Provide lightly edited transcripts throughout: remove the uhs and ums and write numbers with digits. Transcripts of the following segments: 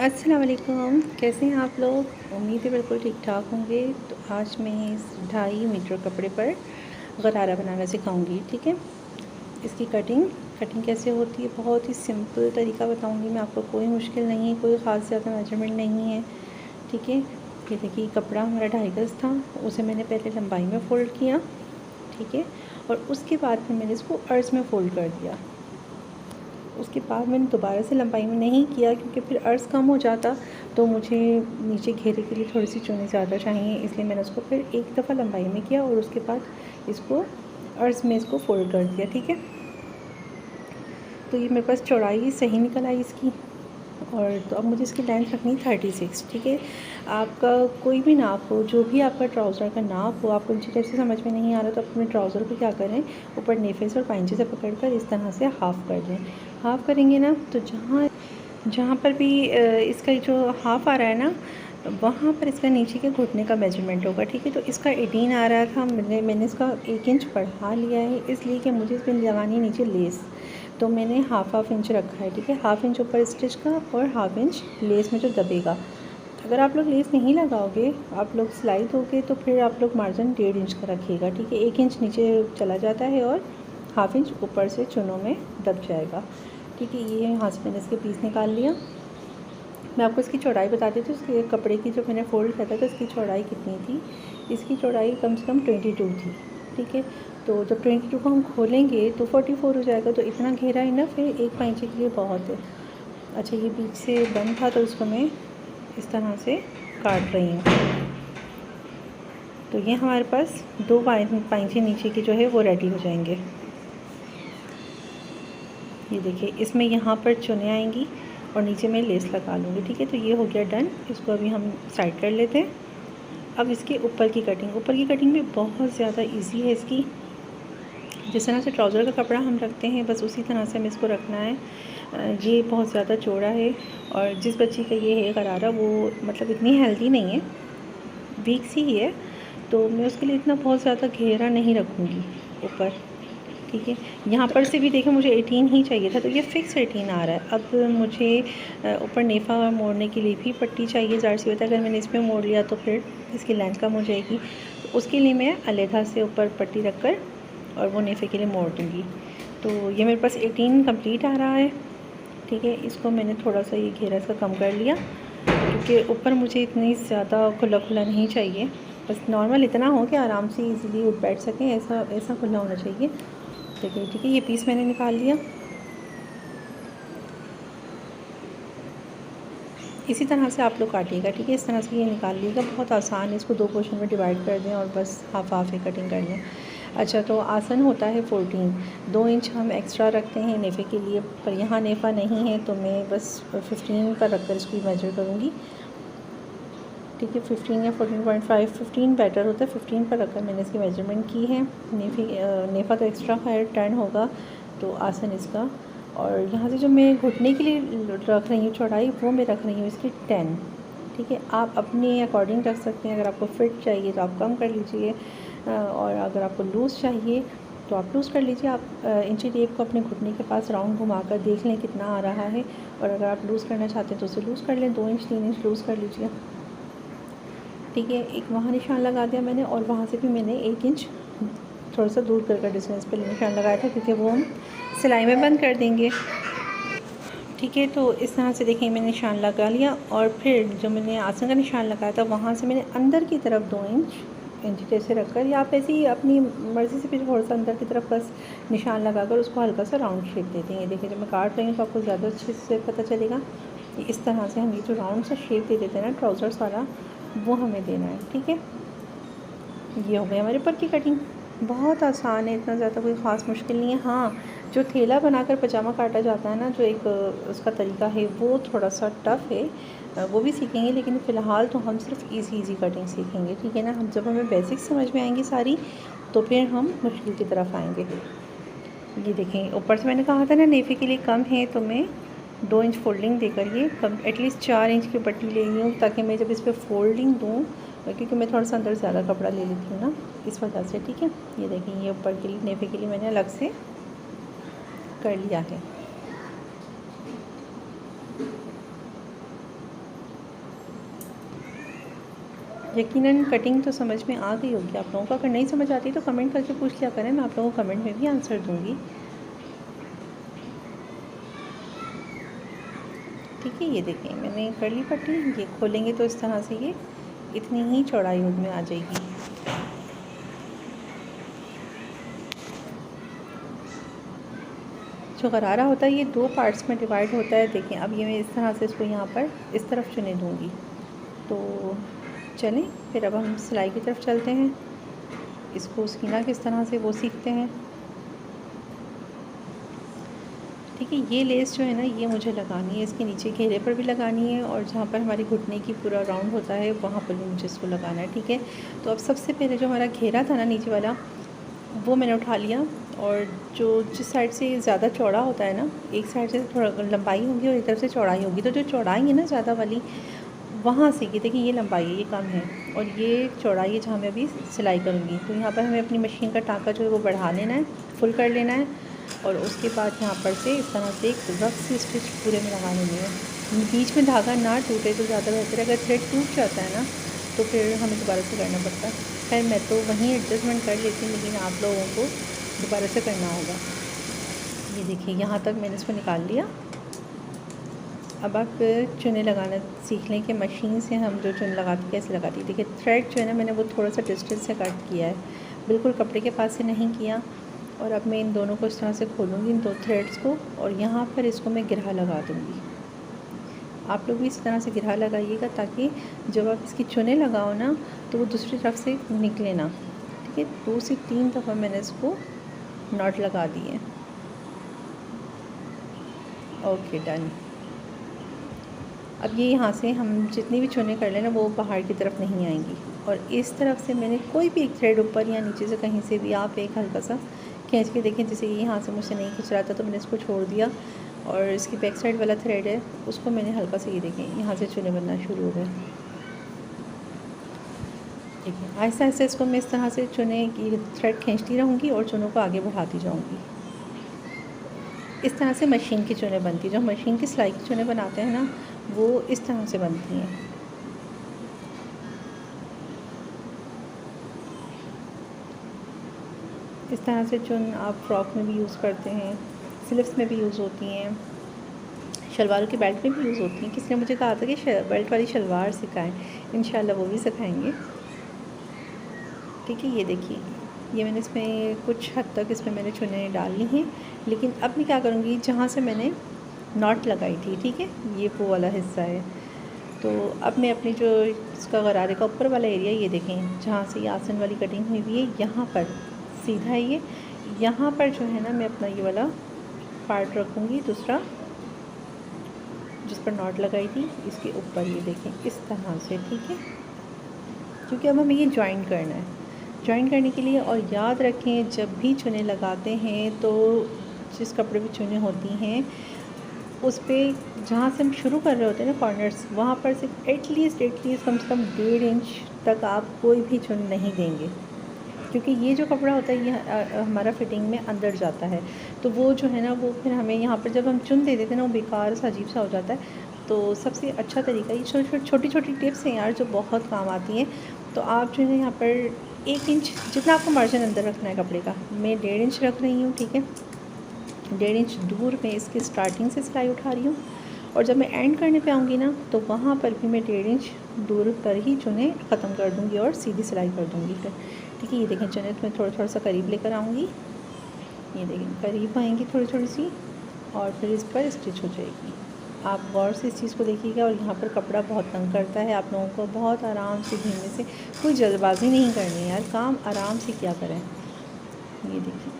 अस्सलाम वालेकुम, कैसे हैं आप लोग? उम्मीद है बिल्कुल ठीक ठाक होंगे। तो आज मैं इस 2.5 मीटर कपड़े पर गरारा बनाना सिखाऊंगी। ठीक है, इसकी कटिंग कैसे होती है, बहुत ही सिंपल तरीका बताऊंगी मैं आपको। कोई मुश्किल नहीं है, कोई ख़ास ज़्यादा मेजरमेंट नहीं है। ठीक है, ये देखिए कपड़ा हमारा 2.5 गज़ था, उसे मैंने पहले लंबाई में फ़ोल्ड किया। ठीक है, और उसके बाद फिर मैंने इसको अर्ज़ में फ़ोल्ड कर दिया। उसके बाद मैंने दोबारा से लंबाई में नहीं किया, क्योंकि फिर अर्ज़ कम हो जाता तो मुझे नीचे घेरे के लिए थोड़ी सी चुनी ज़्यादा चाहिए, इसलिए मैंने उसको फिर एक दफ़ा लंबाई में किया और उसके बाद इसको अर्ज़ में इसको फ़ोल्ड कर दिया। ठीक है, तो ये मेरे पास चौड़ाई सही निकल आई इसकी। और तो अब मुझे इसकी लेंथ रखनी 36। ठीक है, आपका कोई भी नाप हो, जो भी आपका ट्राउज़र का नाप हो, आपको इन चीज़ों से समझ में नहीं आ रहा तो अपने ट्राउज़र को क्या करें, ऊपर नेफे से और पाइंचे से पकड़कर इस तरह से हाफ़ कर दें। हाफ़ करेंगे ना तो जहाँ जहाँ पर भी इसका जो हाफ़ आ रहा है ना, वहाँ पर इसका नीचे के घुटने का मेजरमेंट होगा। ठीक है, तो इसका 18 आ रहा था, मैंने इसका 1 इंच बढ़ा लिया है, इसलिए कि मुझे इसमें लगानी है नीचे लेस। तो मैंने हाफ़ इंच रखा है। ठीक है, हाफ़ इंच ऊपर स्टिच का और हाफ़ इंच लेस में जो दबेगा। अगर आप लोग लेस नहीं लगाओगे, आप लोग सिलाई दोगे, तो फिर आप लोग मार्जिन 1.5 इंच का रखिएगा। ठीक है, 1 इंच नीचे चला जाता है और हाफ़ इंच ऊपर से चुनों में दब जाएगा। ठीक है, ये यहाँ से मैंने इसके पीस निकाल लिया। मैं आपको इसकी चौड़ाई बता देती हूँ। इसके कपड़े की जो मैंने फ़ोल्ड किया था तो इसकी चौड़ाई कितनी थी, इसकी चौड़ाई कम से कम 22 थी। ठीक है, तो जब 22 को हम खोलेंगे तो 44 हो जाएगा, तो इतना घेरा इनफ है, एक पाइंचे के लिए बहुत है। अच्छा, ये बीच से बंद था तो इसको मैं इस तरह से काट रही हूँ। तो ये हमारे पास 2 पाइंचे नीचे के जो है वो रेडी हो जाएंगे। ये देखिए, इसमें यहाँ पर चुने आएंगी और नीचे मैं लेस लगा लूँगी। ठीक है, तो ये हो गया डन। इसको अभी हम साइड कर लेते हैं। अब इसके ऊपर की कटिंग भी बहुत ज़्यादा इजी है इसकी। जिस तरह से ट्राउज़र का कपड़ा हम रखते हैं, बस उसी तरह से हमें इसको रखना है। ये बहुत ज़्यादा चौड़ा है और जिस बच्ची का ये है गरारा, वो मतलब इतनी हेल्दी नहीं है, वीक सी ही है, तो मैं उसके लिए इतना बहुत ज़्यादा घेरा नहीं रखूँगी ऊपर। ठीक है, यहाँ पर से भी देखें मुझे 18 ही चाहिए था, तो ये फ़िक्स 18 आ रहा है। अब मुझे ऊपर नेफ़ा मोड़ने के लिए भी पट्टी चाहिए, ज़ाहिर सी बात है। अगर मैंने इसमें मोड़ लिया तो फिर इसकी लेंथ कम हो जाएगी, तो उसके लिए मैं अलहदा से ऊपर पट्टी रख कर और वो नेफ़े के लिए मोड़ दूँगी। तो ये मेरे पास 18 कंप्लीट आ रहा है। ठीक है, इसको मैंने थोड़ा सा ये घेरा इसका कम कर लिया, क्योंकि ऊपर मुझे इतनी ज़्यादा खुला खुला नहीं चाहिए, बस नॉर्मल इतना हो कि आराम से इजीली उठ बैठ सकें, ऐसा खुला होना चाहिए। देखिए, ठीक है, ये पीस मैंने निकाल लिया। इसी तरह से आप लोग काटिएगा। ठीक है, इस तरह से ये निकाल लीजिएगा, बहुत आसान है। इसको 2 पोर्शन में डिवाइड कर दें और बस हाफ़ हाफ़ ही कटिंग कर लें। अच्छा, तो आसन होता है 14, 2 इंच हम एक्स्ट्रा रखते हैं नेफ़े के लिए, पर यहाँ नेफ़ा नहीं है तो मैं बस 15 पर रख कर इसको मेजर करूँगी। ठीक है, 15 या 14.5, 15 बेटर होता है। 15 पर रखकर मैंने इसकी मेजरमेंट की है। नेफ़ा तो एक्स्ट्रा है, 10 होगा तो आसन इसका। और यहाँ से जो मैं घुटने के लिए रख रही हूँ चौड़ाई, वो मैं रख रही हूँ इसकी 10। ठीक है, आप अपने अकॉर्डिंग रख सकते हैं। अगर आपको फिट चाहिए तो आप कम कर लीजिए, और अगर आपको लूज़ चाहिए तो आप लूज़ कर लीजिए। आप इंची टेप को अपने घुटने के पास राउंड घुमाकर देख लें कितना आ रहा है, और अगर आप लूज़ करना चाहते हैं तो उसे लूज़ कर लें, 2 इंच 3 इंच लूज़ कर लीजिए। ठीक है, एक वहाँ निशान लगा दिया मैंने, और वहाँ से भी मैंने 1 इंच थोड़ा सा दूर कर डिस्टेंस पर निशान लगाया था, क्योंकि वो हम सिलाई में बंद कर देंगे। ठीक है, तो इस तरह से देखिए मैंने निशान लगा लिया, और फिर जो मैंने आसन का निशान लगाया था वहाँ से मैंने अंदर की तरफ 2 इंच जैसे रखकर, या आप ऐसे ही अपनी मर्ज़ी से फिर थोड़ा सा अंदर की तरफ बस निशान लगाकर उसको हल्का सा राउंड शेप देते हैं। ये देखिए, जब मैं काट रही हूँ तो आपको ज़्यादा अच्छे से पता चलेगा। इस तरह से हम ये जो राउंड सा शेप दे देते हैं ना ट्राउज़र्स वाला, वो हमें देना है। ठीक है, ये हो गई हमारे ऊपर की कटिंग। बहुत आसान है, इतना ज़्यादा कोई ख़ास मुश्किल नहीं है। हाँ, जो थैला बनाकर पजामा काटा जाता है ना, जो एक उसका तरीका है, वो थोड़ा सा टफ़ है, वो भी सीखेंगे, लेकिन फ़िलहाल तो हम सिर्फ इजी कटिंग सीखेंगे। ठीक है ना, हम जब हमें बेसिक्स समझ में आएंगी सारी, तो फिर हम मुश्किल की तरफ आएंगे। ये देखें, ऊपर से मैंने कहा था ना नेफ़े के लिए कम है, तो मैं 2 इंच फोल्डिंग देकर ये कम एटलीस्ट 4 इंच की पट्टी ले रही हूँ, ताकि मैं जब इस पर फोल्डिंग दूँ, क्योंकि मैं थोड़ा सा अंदर ज़्यादा कपड़ा ले लेती हूँ ना, इस वजह से। ठीक है, ये देखें, ये ऊपर के लिए नेफ़े के लिए मैंने अलग से कर लिया है। यकीनन कटिंग तो समझ में आ गई होगी आप लोगों को। अगर नहीं समझ आती तो कमेंट करके पूछ लिया करें, मैं आप लोगों को कमेंट में भी आंसर दूँगी। ठीक है, ये देखिए मैंने कर ली पट्टी। ये खोलेंगे तो इस तरह से ये इतनी ही चौड़ाई में आ जाएगी। जो गरारा होता है ये 2 पार्ट्स में डिवाइड होता है। देखिए अब ये मैं इस तरह से इसको यहाँ पर इस तरफ चुने दूँगी। तो चलें फिर अब हम सिलाई की तरफ चलते हैं। इसको सीना किस तरह से वो सीखते हैं। ठीक है, ये लेस जो है ना ये मुझे लगानी है, इसके नीचे घेरे पर भी लगानी है और जहाँ पर हमारी घुटने की पूरा राउंड होता है वहाँ पर भी मुझे इसको लगाना है। ठीक है, तो अब सबसे पहले जो हमारा घेरा था ना नीचे वाला, वो मैंने उठा लिया और जो जिस साइड से ज़्यादा चौड़ा होता है ना, एक साइड से थोड़ा लंबाई होगी और एक तरफ से चौड़ाई होगी, तो जो चौड़ाई है ना ज़्यादा वाली, वहाँ से ये देखिए ये लंबाई है, ये कम है और ये चौड़ाई है जहाँ मैं अभी सिलाई करूँगी। तो यहाँ पर हमें अपनी मशीन का टाँका जो है वो बढ़ा लेना है, फुल कर लेना है और उसके बाद यहाँ पर से इस तरह से एक रफ सी स्टिच पूरे में लगा लेनी है। बीच में धागा ना टूटे तो ज़्यादा बेहतर है, अगर थ्रेड टूट जाता है ना तो फिर हमें दोबारा से करना पड़ता है। खैर मैं तो वहीं एडजस्टमेंट कर लेती हूँ, लेकिन आप लोगों को दोबारा से करना होगा। ये देखिए यहाँ तक मैंने इसको निकाल लिया। अब आप चुने लगाना सीख लें कि मशीन से हम जो चुन लगाती कैसे लगाती। देखिए थ्रेड जो है ना मैंने वो थोड़ा सा डिस्टेंस से कट किया है, बिल्कुल कपड़े के पास से नहीं किया। और अब मैं इन दोनों को इस तरह से खोलूँगी, इन 2 थ्रेड्स को, और यहाँ पर इसको मैं गिरहा लगा दूँगी। आप लोग भी इस तरह से गिरहा लगाइएगा ताकि जब आप इसकी चुने लगाओ ना तो वो दूसरी तरफ से निकले ना। ठीक है, 2 से 3 दफ़ा मैंने इसको नॉट लगा दिए। Okay done. अब ये यहाँ से हम जितनी भी चुने कर लें ना वो बाहर की तरफ नहीं आएंगी, और इस तरफ से मैंने कोई भी एक थ्रेड ऊपर या नीचे से कहीं से भी आप एक हल्का सा खींच के देखें। जैसे ये यहाँ से मुझसे नहीं खींच रहा था तो मैंने इसको छोड़ दिया, और इसकी बैक साइड वाला थ्रेड है उसको मैंने हल्का से, ये देखें यहाँ से चुने बनना शुरू हो गए। देखिए आहिस्ता आहिस्ता इसको मैं इस तरह से चुने की थ्रेड खींचती रहूँगी और चुनों को आगे बढ़ाती जाऊँगी। इस तरह से मशीन की चुने बनती है। जो मशीन की सिलाई की चुने बनाते हैं ना वो इस तरह से बनती हैं। इस तरह से चुन आप फ्रॉक में भी यूज़ करते हैं, स्लीव्स में भी यूज़ होती हैं, शलवारों के बेल्ट में भी यूज़ होती हैं। किसी ने मुझे कहा था कि बेल्ट वाली शलवार सिखाएं, इंशाल्लाह वो भी सिखाएंगे। ठीक है, ये देखिए ये मैंने इसमें कुछ हद तक इसमें मैंने चुने डाल ली हैं, लेकिन अब मैं क्या करूँगी, जहाँ से मैंने नॉट लगाई थी, ठीक है ये वो वाला हिस्सा है, तो अब मैं अपनी जो इसका गरारे का ऊपर वाला एरिया, ये देखें जहाँ से ये आसन वाली कटिंग हुई हुई है, यहाँ पर सीधा ये यहाँ पर जो है ना मैं अपना ये वाला पार्ट रखूँगी दूसरा जिस पर नॉट लगाई थी, इसके ऊपर ये देखें इस तरह से। ठीक है, क्योंकि अब हमें ये जॉइन करना है। जॉइन करने के लिए, और याद रखें जब भी चुने लगाते हैं तो जिस कपड़े पे चुने होती हैं उस पर जहाँ से हम शुरू कर रहे होते हैं ना कॉर्नर्स, वहाँ पर से एटलीस्ट कम से कम 1.5 इंच तक आप कोई भी चुन नहीं देंगे, क्योंकि ये जो कपड़ा होता है ये हमारा फिटिंग में अंदर जाता है, तो वो जो है ना वो फिर हमें यहाँ पर जब हम चुन दे देते हैं ना वो बेकार सा अजीब सा हो जाता है। तो सबसे अच्छा तरीका ये छोटी छोटी टिप्स हैं यार जो बहुत काम आती हैं। तो आप जो है यहाँ पर 1 इंच जितना आपको मार्जिन अंदर रखना है कपड़े का, मैं 1.5 इंच रख रही हूँ। ठीक है, 1.5 इंच दूर में इसकी स्टार्टिंग से सिलाई उठा रही हूँ, और जब मैं एंड करने पे आऊँगी ना तो वहाँ पर भी मैं 1.5 इंच दूर पर ही चुने ख़त्म कर दूँगी और सीधी सिलाई कर दूँगी। ठीक है, ये देखें चुने तो मैं थोड़ा सा करीब लेकर आऊँगी, ये देखें करीब आएंगी थोड़ी सी, और फिर इस पर स्टिच हो जाएगी। आप गौर से इस चीज़ को देखिएगा। और यहाँ पर कपड़ा बहुत तंग करता है, आप लोगों को बहुत आराम से धीमे से, कोई जल्दबाजी नहीं करनी यार, काम आराम से क्या करें। ये देखिए,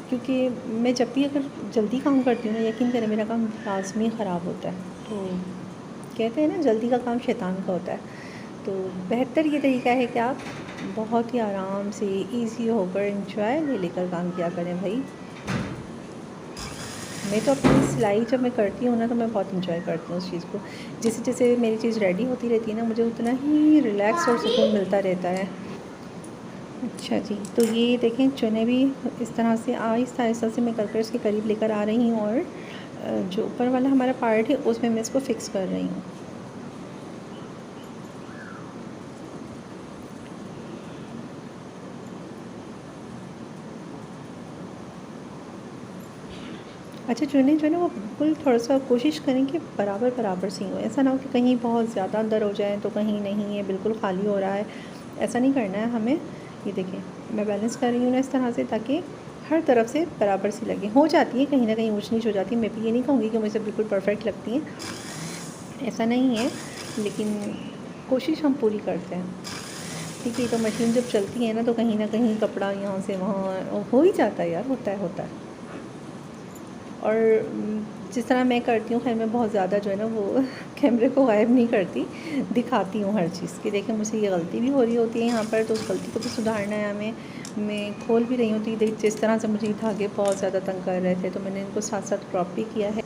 क्योंकि मैं जब भी अगर जल्दी काम करती हूँ ना, यकीन करें मेरा काम लाजमी ख़राब होता है। तो कहते हैं ना जल्दी का काम शैतान का होता है, तो बेहतर ये तरीका है कि आप बहुत ही आराम से इजी होकर एंजॉय ले लेकर काम किया करें भाई। मैं तो अपनी सिलाई जब मैं करती हूँ ना तो मैं बहुत इंजॉय करती हूँ उस चीज़ को। जैसे जैसे मेरी चीज़ रेडी होती रहती है ना मुझे उतना ही रिलैक्स और सुकून मिलता रहता है। अच्छा जी, तो ये देखें चुने भी इस तरह से आहिस्ता आहिस्ता से मैं कर इसके करीब लेकर आ रही हूँ, और जो ऊपर वाला हमारा पार्ट है उसमें मैं इसको फ़िक्स कर रही हूँ। अच्छा चुनें जो है ना वो बिल्कुल थोड़ा सा कोशिश करें कि बराबर बराबर सी हो, ऐसा ना हो कि कहीं बहुत ज़्यादा अंदर हो जाए तो कहीं नहीं है बिल्कुल खाली हो रहा है, ऐसा नहीं करना है हमें। ये देखिए मैं बैलेंस कर रही हूँ ना इस तरह से ताकि हर तरफ से बराबर सी लगे। हो जाती है कहीं ना कहीं ऊंच नीच हो जाती है, मैं भी ये नहीं कहूँगी कि मुझे बिल्कुल परफेक्ट लगती हैं, ऐसा नहीं है, लेकिन कोशिश हम पूरी करते हैं। ठीक है, तो मशीन जब चलती है ना तो कहीं ना कहीं कपड़ा यहाँ से वहाँ हो ही जाता है यार, होता है। और जिस तरह मैं करती हूँ, खैर मैं बहुत ज़्यादा जो है ना वो कैमरे को गायब नहीं करती, दिखाती हूँ हर चीज़ कि देखिए मुझसे ये गलती भी हो रही होती है यहाँ पर, तो उस गलती को भी सुधारना है हमें। मैं खोल भी रही होती, देख जिस तरह से मुझे धागे बहुत ज़्यादा तंग कर रहे थे तो मैंने इनको साथ साथ क्रॉप भी किया है।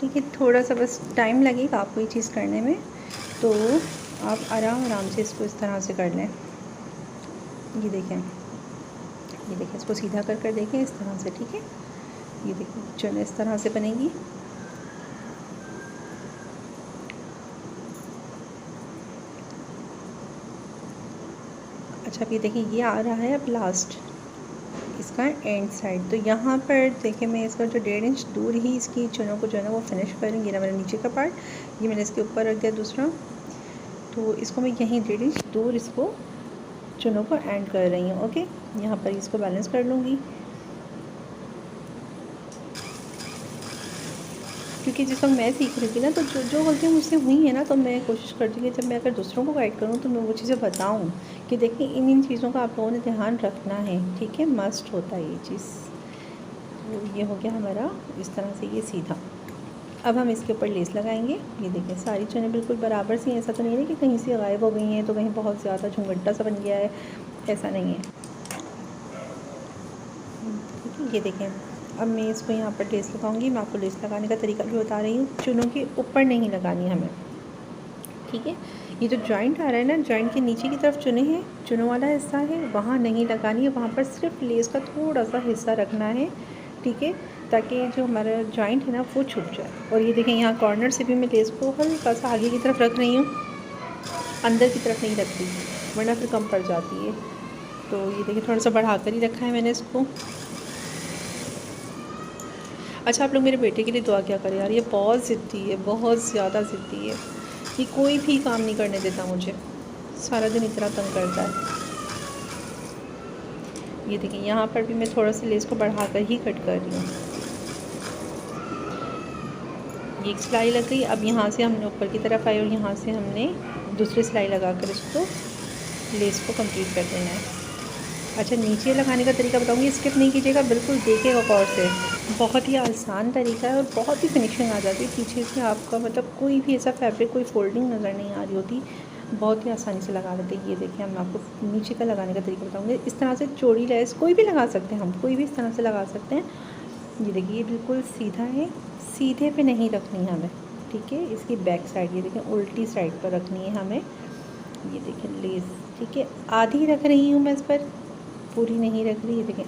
ठीक है, थोड़ा सा बस टाइम लगेगा आपको ये चीज़ करने में, तो आप आराम से इसको इस तरह से कर लें। ये देखें इसको सीधा कर देखें इस तरह से। ठीक है, ये देखिए चलो इस तरह से बनेगी। अच्छा अब ये देखिए ये आ रहा है अब लास्ट इसका एंड साइड, तो यहाँ पर देखिए मैं इसका जो 1.5 इंच दूर ही इसकी चुनों को जो है ना वो फिनिश करूँगी ना। मेरा नीचे का पार्ट ये मैंने इसके ऊपर रख दिया दूसरा, तो इसको मैं यहीं 1.5 इंच दूर इसको चुनों को एंड कर रही हूँ। ओके, यहाँ पर इसको बैलेंस कर लूँगी, क्योंकि जिस वक्त मैं सीख रही थी ना तो जो गलतियाँ मुझसे हुई हैं ना, तो मैं कोशिश करती हूँ कि जब मैं अगर दूसरों को गाइड करूँ तो मैं वो चीज़ें बताऊँ कि देखिए इन चीज़ों का आप लोगों ने ध्यान रखना है। ठीक है, मस्ट होता है ये चीज़। तो ये हो गया हमारा इस तरह से ये सीधा। अब हम इसके ऊपर लेस लगाएंगे। ये देखिए सारी चुनें बिल्कुल बराबर सी, ऐसा तो नहीं है कि कहीं से गायब हो गई हैं तो कहीं बहुत ज़्यादा झुंगट्टा सा बन गया है, ऐसा नहीं है। ठीक है, ये देखें अब मैं इसको यहाँ पर लेस लगाऊंगी। मैं आपको लेस लगाने का तरीका भी बता रही हूँ, चुनों के ऊपर नहीं लगानी हमें। ठीक है, ये जो जॉइंट आ रहा है ना, जॉइंट के नीचे की तरफ चुने हैं, चुनों वाला हिस्सा है, वहाँ नहीं लगानी है, वहाँ पर सिर्फ लेस का थोड़ा सा हिस्सा रखना है। ठीक है, ताकि जो हमारा जॉइंट है ना वो छुप जाए। और ये देखें यहाँ कॉर्नर से भी मैं लेस को हल्का सा आगे की तरफ रख रही हूँ, अंदर की तरफ नहीं रखती वरना फिर कम पड़ जाती है। तो ये देखिए थोड़ा सा बढ़ा कर ही रखा है मैंने इसको। अच्छा आप लोग मेरे बेटे के लिए दुआ क्या करें यार, ये बहुत ज़िद्दी है, बहुत ज़्यादा ज़िद्दी है, ये कोई भी काम नहीं करने देता मुझे, सारा दिन इतना तंग करता है। ये देखिए यहाँ पर भी मैं थोड़ा सा लेस को बढ़ा कर ही कट कर रही हूँ। ये एक सिलाई लग गई, अब यहाँ से हमने ऊपर की तरफ आई और यहाँ से हमने दूसरी सिलाई लगाकर इसको लेस को कंप्लीट कर देना है। अच्छा नीचे लगाने का तरीका बताऊँगी, स्किप नहीं कीजिएगा, बिल्कुल देखिएगा गौर से। बहुत ही आसान तरीका है और बहुत ही फिनिशिंग आ जाती है पीछे से आपका, मतलब कोई भी ऐसा फैब्रिक कोई फोल्डिंग नज़र नहीं आ रही होती, बहुत ही आसानी से लगा लेते हैं। ये देखिए मैं आपको नीचे का लगाने का तरीका बताऊँगी। इस तरह से चौड़ी लेस कोई भी लगा सकते हैं, हम कोई भी इस तरह से लगा सकते हैं। ये देखिए ये बिल्कुल सीधा है, सीधे पे नहीं रखनी है हमें। ठीक है, इसकी बैक साइड ये देखें उल्टी साइड पर रखनी है हमें। ये देखें लेस, ठीक है आधी रख रही हूँ मैं इस पर, पूरी नहीं रख रही। ये देखें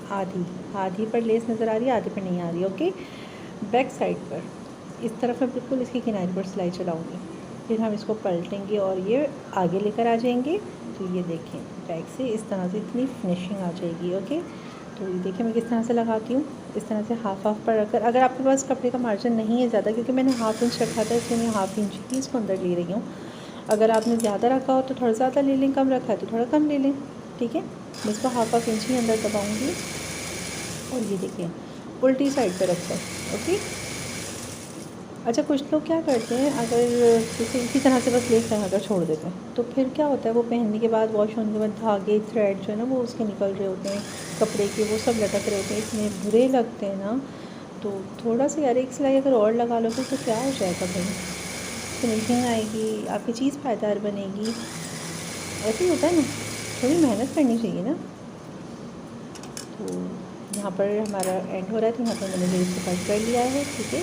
आधी पर लेस नज़र आ रही है, आधी पर नहीं आ रही। ओके, बैक साइड पर इस तरफ मैं बिल्कुल इसकी किनारे पर सिलाई चलाऊँगी, फिर हम इसको पलटेंगे और ये आगे लेकर आ जाएंगे। तो ये देखें बैक से इस तरह से इतनी फिनिशिंग आ जाएगी। ओके, तो ये देखिए मैं किस तरह से लगाती हूँ, इस तरह से हाफ पर रखकर। अगर आपके पास कपड़े का मार्जिन नहीं है ज़्यादा, क्योंकि मैंने 1/2 इंच रखा था इसलिए मैं 1/2 इंच ही इसको अंदर ले रही हूँ। अगर आपने ज़्यादा रखा हो तो थोड़ा ज़्यादा ले लें, कम रखा है तो थोड़ा कम ले लें। ठीक है, मैं इसको 1/2 इंच ही अंदर दबाऊँगी और ये देखिए उल्टी साइड पर रखकर। ओके, अच्छा कुछ लोग क्या करते हैं, अगर जैसे इसी तरह से बस लेस लगाकर छोड़ देते हैं तो फिर क्या होता है, वो पहनने के बाद वॉश होने के बाद धागे थ्रेड जो है ना वो उसके निकल रहे होते हैं, कपड़े के वो सब लटक रहे होते हैं, इतने बुरे लगते हैं ना। तो थोड़ा सा यार एक सिलाई अगर और लगा लोगे तो क्या हो जाएगा भाई, फिनिशिंग आएगी, आपकी चीज़ पायदार बनेगी। ऐसे ही होता है ना, थोड़ी मेहनत करनी चाहिए ना। तो यहाँ पर हमारा एंड हो रहा है, तो यहाँ पर मैंने लेस को कट कर लिया है। ठीक है,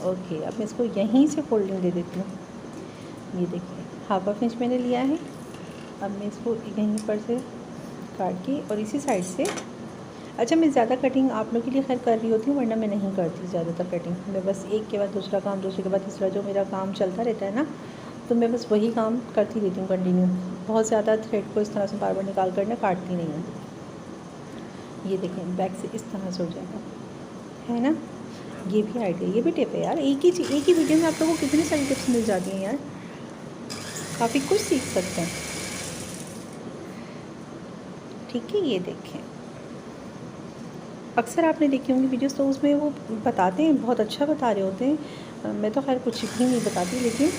ओके अब मैं इसको यहीं से फोल्डिंग दे देती हूँ। ये देखिए 1/2 इंच मैंने लिया है, अब मैं इसको यहीं पर से काट के और इसी साइड से। अच्छा मैं ज़्यादा कटिंग आप लोग के लिए खैर कर रही होती हूँ, वरना मैं नहीं करती ज़्यादातर कटिंग। मैं बस एक के बाद दूसरा काम, दूसरे के बाद तीसरा, जो मेरा काम चलता रहता है ना, तो मैं बस वही काम करती रहती हूँ कंटिन्यू। बहुत ज़्यादा थ्रेड को इस तरह से बार बार निकाल कर ना काटती नहीं हूँ। ये देखें बैक से इस तरह से हो जाएगा, है ना। ये भी आइडिया, ये भी टिप है यार। एक ही वीडियो में आप लोगों को कितनी सारी टिप्स मिल जाती हैं यार, काफ़ी कुछ सीख सकते हैं। ठीक है, ये देखें, अक्सर आपने देखी होंगी वीडियोस, तो उसमें वो बताते हैं, बहुत अच्छा बता रहे होते हैं। मैं तो खैर कुछ भी नहीं बताती, लेकिन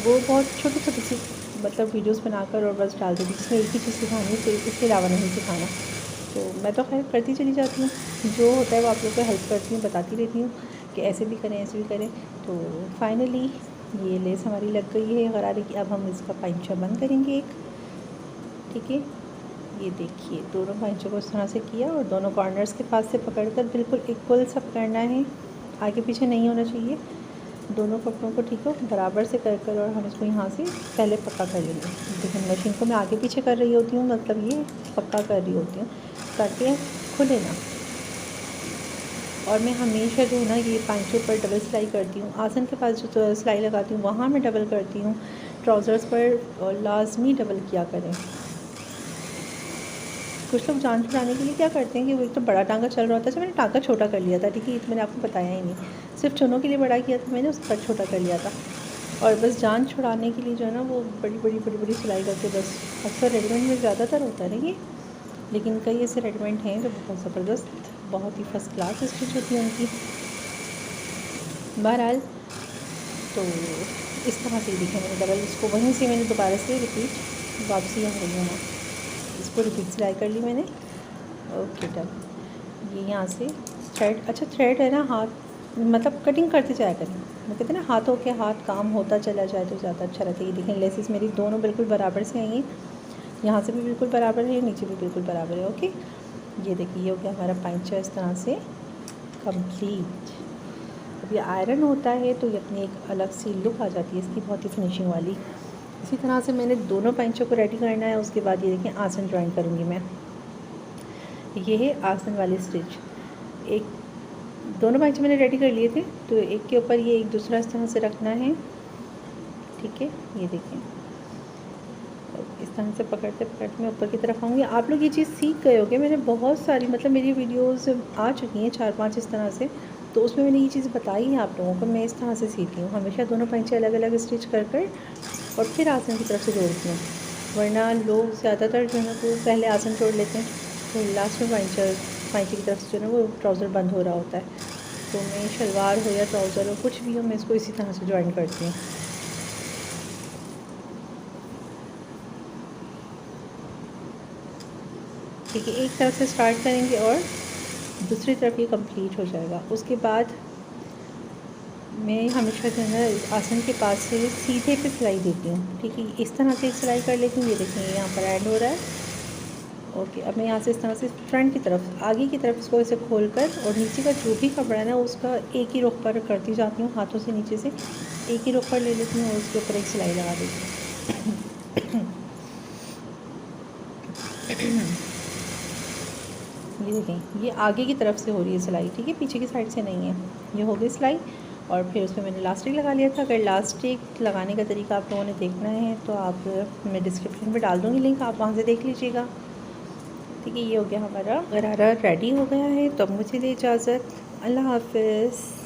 वो बहुत छोटी छोटी सी मतलब वीडियोस बनाकर और बस डाल देती, जिसमें एक ही चीज़ सिखानी, तो इसके अलावा नहीं सिखाना। तो मैं तो खैर करती चली जाती हूँ, जो होता है वो आप लोग को हेल्प करती हूँ, बताती रहती हूँ कि ऐसे भी करें, ऐसे भी करें। तो फाइनली ये लेस हमारी लग गई है गरारे की। अब हम इसका पाइंचा बंद करेंगे एक, ठीक है। ये देखिए, दोनों पाइंचों को इस तरह से किया और दोनों कॉर्नर्स के पास से पकड़कर बिल्कुल इक्वल सा पकड़ना है, आगे पीछे नहीं होना चाहिए। दोनों कपड़ों को ठीक है बराबर से कर और हम इसको यहाँ से पहले पक्का कर लेंगे। देखिए मशीन को मैं आगे पीछे कर रही होती हूँ, मतलब ये पक्का कर रही होती हूँ ताकि खुले ना। और मैं हमेशा जो है ना ये पाइंचों पर डबल सिलाई करती हूँ। आसन के पास जो सिलाई लगाती हूँ वहाँ मैं डबल करती हूँ। ट्राउज़र्स पर लाजमी डबल किया करें। कुछ लोग जान छुड़ाने के लिए क्या करते हैं कि वो एक तो बड़ा टांगा चल रहा होता है। मैंने टांगा छोटा कर लिया था, ठीक है, ये तो मैंने आपको बताया ही नहीं। सिर्फ चुनों के लिए बड़ा किया था मैंने, उसके बाद छोटा कर लिया था। और बस जान छुड़ाने के लिए जो है ना वो बड़ी सिलाई करके बस, अक्सर रेडीमेड में ज़्यादातर होता है ना ये, लेकिन कई ऐसे रेडीमेड हैं जो बहुत ज़बरदस्त, बहुत ही फर्स्ट क्लास स्टिच होती है उनकी। बहरहाल तो इस तरह से दिखे मैंने डबल, इसको वहीं से मैंने दोबारा से रिपीट वापसी आ रही हूँ, इसको रिपीट सिलाई कर ली मैंने। Okay done. ये यहाँ से थ्रेड, अच्छा थ्रेड है ना, हाथ मतलब कटिंग करते जाया करें। वो कहते हैं ना हाथों के हाथ काम होता चला जाए तो ज़्यादा अच्छा रहता है। ये देखें लेसेस मेरी दोनों बिल्कुल बराबर से आई हैं, यहाँ से भी बिल्कुल बराबर है, नीचे भी बिल्कुल बराबर है। ओके, ये देखिए ये हो गया हमारा पाइंचा इस तरह से कंप्लीट। अब ये आयरन होता है तो ये अपनी एक अलग सी लुक आ जाती है इसकी, बहुत ही फिनिशिंग वाली। इसी तरह से मैंने दोनों पाइंचों को रेडी करना है। उसके बाद ये देखिए आसन ज्वाइन करूँगी मैं। ये है आसन वाली स्टिच। एक दोनों पाइंचे मैंने रेडी कर लिए थे, तो एक के ऊपर ये एक दूसरा इस तरह से रखना है, ठीक है। ये देखें इस तरह से पकड़ते पकड़ते मैं ऊपर की तरफ आऊँगी। आप लोग ये चीज़ सीख गए होगे, मैंने बहुत सारी मतलब मेरी वीडियोस आ चुकी हैं 4-5 इस तरह से, तो उसमें मैंने ये चीज़ बताई है आप लोगों को। मैं इस तरह से सीखती हूँ हमेशा, दोनों पाइंचे अलग अलग स्टिच कर और फिर आसन की तरफ से जोड़ती हूँ। वरना लोग ज़्यादातर जो है ना वो पहले आसन जोड़ लेते हैं, तो लास्ट में पाइंचे की तरफ से जो है ना वो ट्राउज़र बंद हो रहा होता है। तो मैं शलवार हो या ट्राउज़र हो कुछ भी हो, मैं इसको इसी तरह से ज्वाइन करती हूँ। ठीक है, एक तरफ से स्टार्ट करेंगे और दूसरी तरफ ये कंप्लीट हो जाएगा। उसके बाद मैं हमेशा जो है ना आसन के पास से सीधे पे सिलाई देती हूँ, ठीक है। इस तरह से सिलाई कर लेती हूँ। ये देखिए यहाँ पर ऐड हो रहा है। ओके, अब मैं यहाँ से इस तरह से फ्रंट की तरफ, आगे की तरफ इसको ऐसे खोल कर और नीचे का जो भी कपड़ा है ना उसका एक ही रुख पर करती जाती हूँ, हाथों से नीचे से एक ही रुख पर ले लेती हूँ और उसके ऊपर एक सिलाई लगा देती हूँ। ये देखें ये आगे की तरफ से हो रही है सिलाई, ठीक है, पीछे की साइड से नहीं है। ये हो गई सिलाई और फिर उसमें मैंने लास्टिक लगा लिया था। अगर लास्टिक लगाने का तरीका आप लोगों ने देखना है तो आप, मैं डिस्क्रिप्शन में डाल दूँगी लिंक, आप वहाँ से देख लीजिएगा। ठीक है, ये हो गया हमारा गरारा रेडी हो गया है। तो अब मुझे दे इजाज़त, अल्लाह हाफ़िज़।